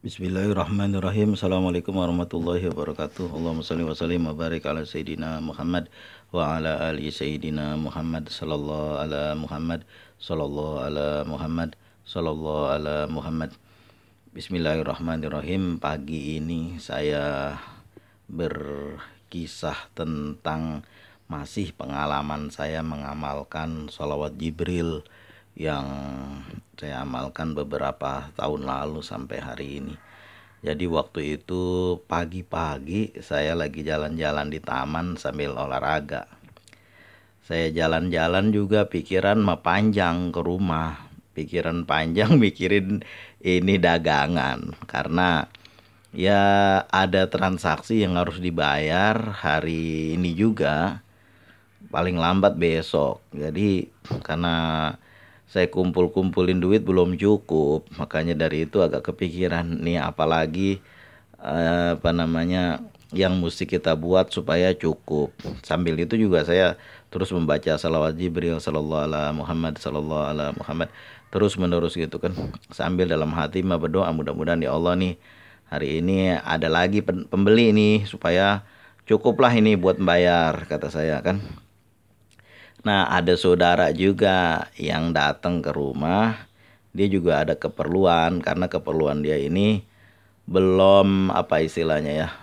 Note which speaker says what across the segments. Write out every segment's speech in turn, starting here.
Speaker 1: Bismillahirrahmanirrahim. Assalamualaikum warahmatullahi wabarakatuh. Allahumma salli wa sallim wa barik ala Sayyidina Muhammad wa ala ali Sayyidina Muhammad sallallahu ala Muhammad sallallahu ala Muhammad sallallahu ala Muhammad. Bismillahirrahmanirrahim. Pagi ini saya berkisah tentang masih pengalaman saya mengamalkan sholawat Jibril yang saya amalkan beberapa tahun lalu sampai hari ini. Jadi waktu itu pagi-pagi saya lagi jalan-jalan di taman sambil olahraga. Saya jalan-jalan juga pikiran mah panjang ke rumah. Pikiran panjang mikirin ini dagangan karena ya ada transaksi yang harus dibayar hari ini juga, paling lambat besok. Jadi karena saya kumpul-kumpulin duit belum cukup, makanya dari itu agak kepikiran nih apalagi yang mesti kita buat supaya cukup. Sambil itu juga saya terus membaca salawat Jibril sallallahu ala Muhammad sallallahu ala Muhammad terus menerus gitu kan. Sambil dalam hati mah berdoa mudah-mudahan ya Allah nih hari ini ada lagi pembeli nih supaya cukuplah ini buat bayar kata saya kan. Nah, ada saudara juga yang datang ke rumah. Dia juga ada keperluan karena keperluan dia ini belum apa istilahnya ya.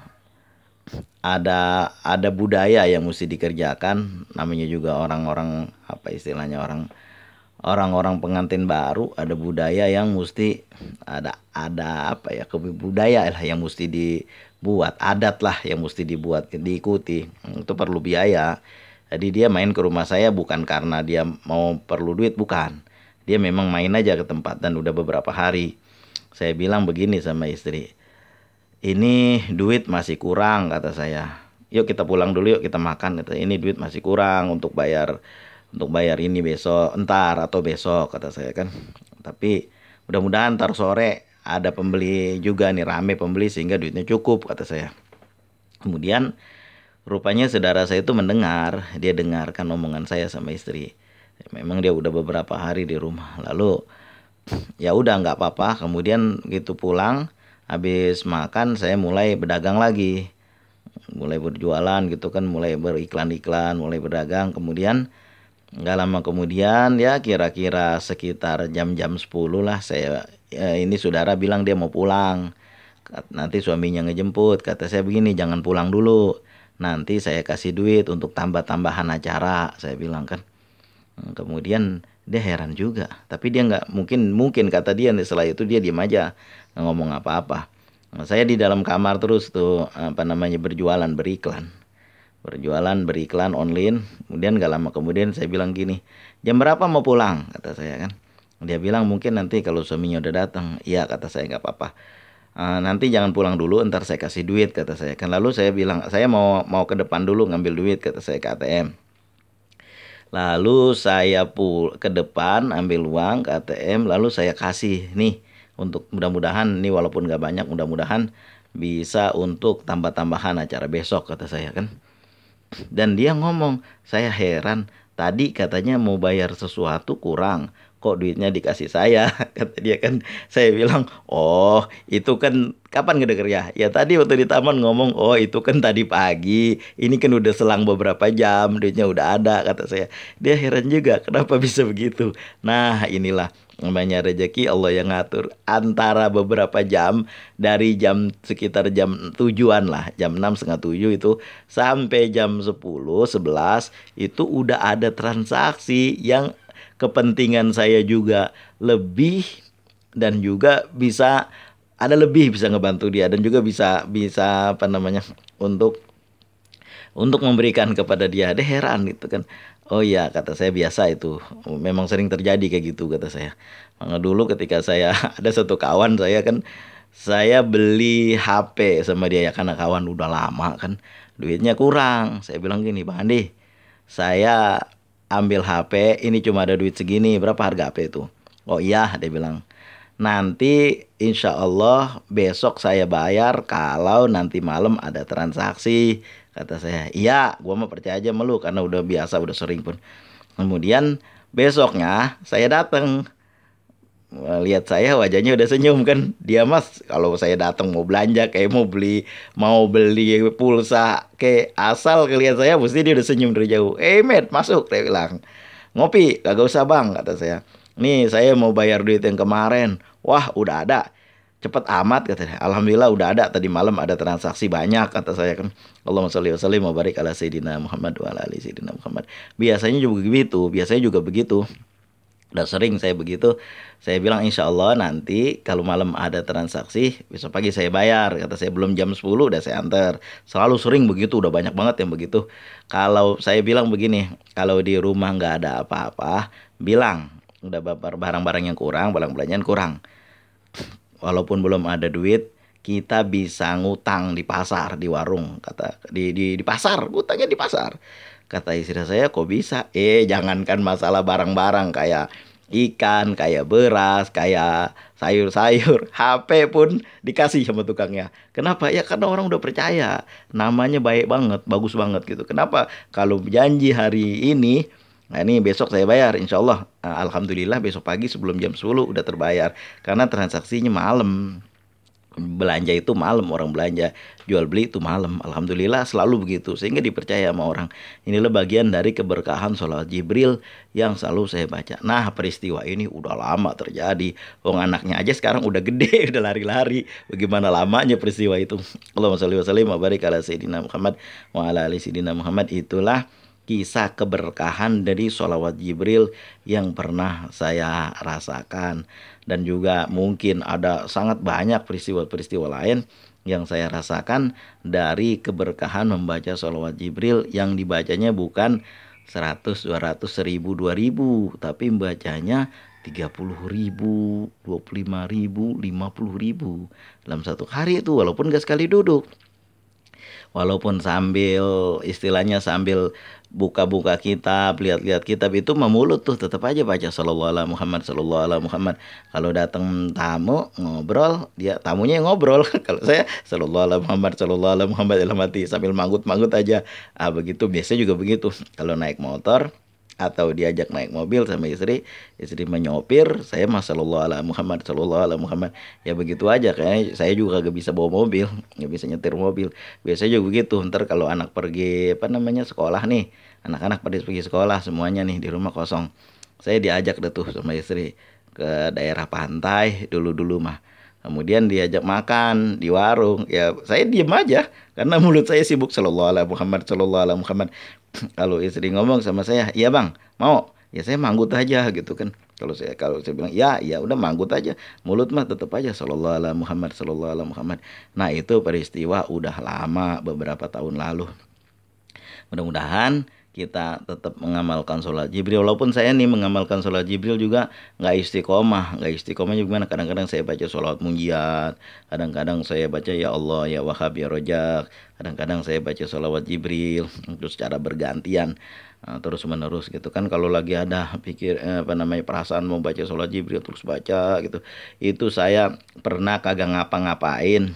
Speaker 1: Ada budaya yang mesti dikerjakan. Namanya juga orang-orang apa istilahnya orang-orang pengantin baru, ada budaya yang mesti ada apa ya, budaya lah yang mesti dibuat, adat lah yang mesti dibuat diikuti. Itu perlu biaya. Jadi dia main ke rumah saya bukan karena dia mau perlu duit, bukan. Dia memang main aja ke tempat dan udah beberapa hari. Saya bilang begini sama istri, ini duit masih kurang kata saya. Yuk kita pulang dulu, yuk kita makan. Kata, ini duit masih kurang untuk bayar ini besok, entar atau besok kata saya kan. Tapi mudah-mudahan ntar sore ada pembeli juga nih, rame pembeli sehingga duitnya cukup kata saya. Kemudian rupanya saudara saya itu mendengar, dia dengarkan omongan saya sama istri. Memang dia udah beberapa hari di rumah. Lalu ya udah nggak apa-apa. Kemudian gitu pulang, habis makan saya mulai berdagang lagi. Mulai berjualan gitu kan, mulai beriklan-iklan, mulai berdagang. Kemudian nggak lama kemudian ya kira-kira sekitar jam-jam 10 lah saya ini saudara bilang dia mau pulang. Nanti suaminya ngejemput. Kata saya begini, jangan pulang dulu. Nanti saya kasih duit untuk tambah-tambahan acara, saya bilang kan. Kemudian dia heran juga, tapi dia nggak mungkin mungkin kata dia setelah itu dia diam aja, nggak ngomong apa-apa. Nah, saya di dalam kamar terus tuh beriklan online. Kemudian nggak lama kemudian saya bilang gini, jam berapa mau pulang? Kata saya kan. Dia bilang mungkin nanti kalau suaminya udah datang. Iya kata saya nggak apa-apa. Nanti jangan pulang dulu, ntar saya kasih duit kata saya kan. Lalu saya bilang saya mau ke depan dulu ngambil duit kata saya ke ATM. Lalu saya ke depan ambil uang ke ATM, lalu saya kasih nih untuk mudah-mudahan nih walaupun nggak banyak, mudah-mudahan bisa untuk tambah-tambahan acara besok kata saya kan. Dan dia ngomong, saya heran, tadi katanya mau bayar sesuatu kurang, kok duitnya dikasih saya, kata dia kan. Saya bilang, oh itu kan kapan ngedenger ya? Ya tadi waktu di taman ngomong, oh itu kan tadi pagi, ini kan udah selang beberapa jam, duitnya udah ada, kata saya. Dia heran juga, kenapa bisa begitu? Nah inilah namanya rezeki Allah yang ngatur antara beberapa jam, dari jam sekitar jam tujuan lah, jam 6 setengah 7 itu sampai jam 10 11 itu udah ada transaksi yang kepentingan saya juga lebih, dan juga bisa ngebantu dia, dan juga bisa bisa apa namanya untuk memberikan kepada dia. Dia heran gitu kan. Oh iya kata saya, biasa itu memang sering terjadi kayak gitu kata saya. Maka dulu ketika saya ada satu kawan saya kan, saya beli HP sama dia ya karena kawan udah lama kan, duitnya kurang. Saya bilang gini, Bang Andi, saya ambil HP ini cuma ada duit segini, berapa harga HP itu? Oh iya dia bilang, nanti insya Allah besok saya bayar kalau nanti malam ada transaksi. Kata saya, iya gua mah percaya aja sama lu karena udah biasa, udah sering pun. Kemudian besoknya saya datang. lihat saya wajahnya udah senyum kan. Dia mas kalau saya datang mau belanja kayak mau beli pulsa kayak asal kelihat saya mesti dia udah senyum dari jauh. Met masuk dia bilang. Ngopi kagak usah bang kata saya. Nih saya mau bayar duit yang kemarin. Wah udah ada. Cepet amat kata dia. Alhamdulillah udah ada tadi malam ada transaksi banyak kata saya kan. Allahumma sholli wa sallim wa barik ala sayyidina Muhammad wa ala ali sayyidina Muhammad. Biasanya juga begitu. Udah sering saya begitu. Saya bilang insya Allah nanti kalau malam ada transaksi besok pagi saya bayar. Kata saya belum jam 10 udah saya antar. Selalu sering begitu, udah banyak banget yang begitu. Kalau saya bilang begini, kalau di rumah nggak ada apa-apa, bilang udah barang-barang yang kurang, barang belanjaan kurang. Walaupun belum ada duit, kita bisa ngutang di pasar, di warung, kata di pasar, ngutangnya di pasar. Kata istri saya, kok bisa? Jangankan masalah barang-barang kayak ikan, kayak beras, kayak sayur-sayur, HP pun dikasih sama tukangnya. Kenapa? Ya karena orang udah percaya, namanya baik banget, bagus banget gitu. Kenapa? Kalau janji hari ini, nah ini besok saya bayar, insya Allah. Alhamdulillah besok pagi sebelum jam 10 udah terbayar. Karena transaksinya malam. Belanja itu malam orang belanja, jual beli itu malam. Alhamdulillah selalu begitu sehingga dipercaya sama orang. Inilah bagian dari keberkahan sholawat Jibril yang selalu saya baca. Nah peristiwa ini udah lama terjadi. Wong anaknya aja sekarang udah gede udah lari-lari. Bagaimana lamanya peristiwa itu. Allahumma sholli wa sallim wa barik ala sayyidina Muhammad wa ala ali sayyidina Muhammad. Itulah kisah keberkahan dari sholawat Jibril yang pernah saya rasakan. Dan juga mungkin ada sangat banyak peristiwa-peristiwa lain yang saya rasakan dari keberkahan membaca sholawat Jibril yang dibacanya bukan 100, 200, 1000, 2000 tapi membacanya 30.000, 25.000, 50.000 dalam satu hari itu walaupun gak sekali duduk. Walaupun sambil istilahnya sambil buka-buka kitab, lihat-lihat kitab itu memulut tuh tetap aja baca sallallahu alaihi Muhammad sallallahu alaihi Muhammad. Kalau datang tamu ngobrol, dia tamunya yang ngobrol. Kalau saya sallallahu alaihi Muhammad dalam hati sambil manggut-manggut aja. Begitu biasanya juga begitu. Kalau naik motor atau diajak naik mobil sama istri menyopir, saya mah sallallahu alaihi Muhammad. Ya begitu aja kayaknya saya juga gak bisa bawa mobil, gak bisa nyetir mobil. Biasanya juga begitu. Ntar kalau anak pergi apa namanya sekolah nih, anak-anak pada pergi sekolah semuanya nih di rumah kosong. Saya diajak deh tuh sama istri ke daerah pantai dulu-dulu mah. Kemudian diajak makan di warung, ya saya diem aja karena mulut saya sibuk sallallahu alaihi Muhammad sallallahu alaihi Muhammad. Kalau istri ngomong sama saya, iya bang, mau? Ya saya manggut aja gitu kan. Kalau saya bilang ya, ya udah manggut aja. Mulut mah tetap aja sallallahu alaihi Muhammad sallallahu alaihi Muhammad. Nah itu peristiwa udah lama beberapa tahun lalu. Mudah-mudahan kita tetap mengamalkan sholat Jibril. Walaupun saya nih mengamalkan sholat Jibril juga nggak istiqomah juga gimana. Kadang-kadang saya baca sholat munjiat, kadang-kadang saya baca ya Allah ya Wahhab ya Rojak, kadang-kadang saya baca sholawat Jibril itu secara bergantian. Terus menerus gitu kan. Kalau lagi ada perasaan mau baca sholat Jibril terus baca gitu, itu saya pernah kagak ngapa-ngapain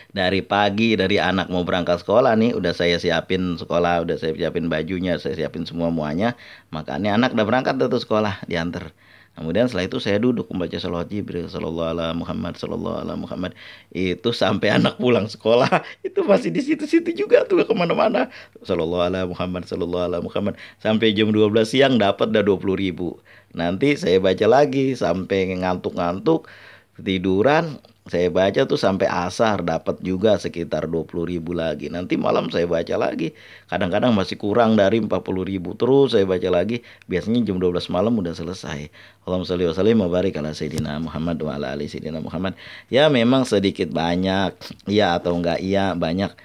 Speaker 1: dari pagi, dari anak mau berangkat sekolah nih udah saya siapin sekolah, udah saya siapin bajunya, saya siapin semua muanya. Makanya anak udah berangkat tuh sekolah diantar. Kemudian setelah itu saya duduk membaca sholawat Jibril sallallahu alaihi Muhammad sallallahu alaihi Muhammad. Itu sampai anak pulang sekolah itu masih di situ-situ juga tuh gak kemana-mana. Sallallahu alaihi Muhammad sallallahu alaihi Muhammad sampai jam 12 siang dapat dah 20.000. Nanti saya baca lagi sampai ngantuk-ngantuk tiduran, saya baca tuh sampai asar dapat juga sekitar 20.000 lagi. Nanti malam saya baca lagi, kadang-kadang masih kurang dari 40.000. Terus saya baca lagi, biasanya jam 12 malam udah selesai. Allahumma sholli wa sallim wa barik ala sayyidina Muhammad wa ala ali sayyidina Muhammad. Ya memang sedikit banyak, iya atau enggak iya banyak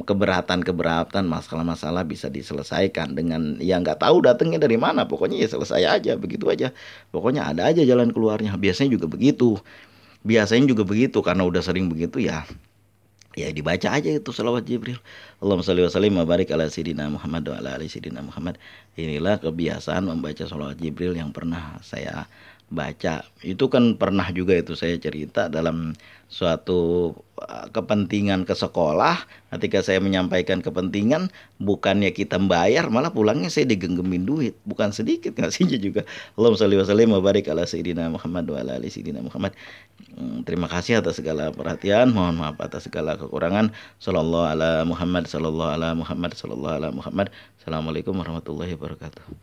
Speaker 1: keberatan-keberatan, masalah-masalah bisa diselesaikan dengan yang nggak tahu datangnya dari mana. Pokoknya ya selesai aja, begitu aja. Pokoknya ada aja jalan keluarnya. Biasanya juga begitu karena udah sering begitu ya. Ya dibaca aja itu selawat Jibril. Allahumma sholli wa sallim wa barik ala sayyidina Muhammad wa ala ali sayyidina Muhammad. Inilah kebiasaan membaca selawat Jibril yang pernah saya baca. Itu kan pernah juga itu saya cerita dalam suatu kepentingan ke sekolah, ketika saya menyampaikan kepentingan, bukannya kita membayar, malah pulangnya saya digenggemin duit, bukan sedikit ngasihnya juga. Allahumma sholli wa sallim wa barik ala sayyidina Muhammad wa ala ali sayyidina Muhammad. Terima kasih atas segala perhatian, mohon maaf atas segala kekurangan. Sallallahu ala Muhammad, sallallahu ala Muhammad, sallallahu ala Muhammad. Assalamualaikum warahmatullahi wabarakatuh.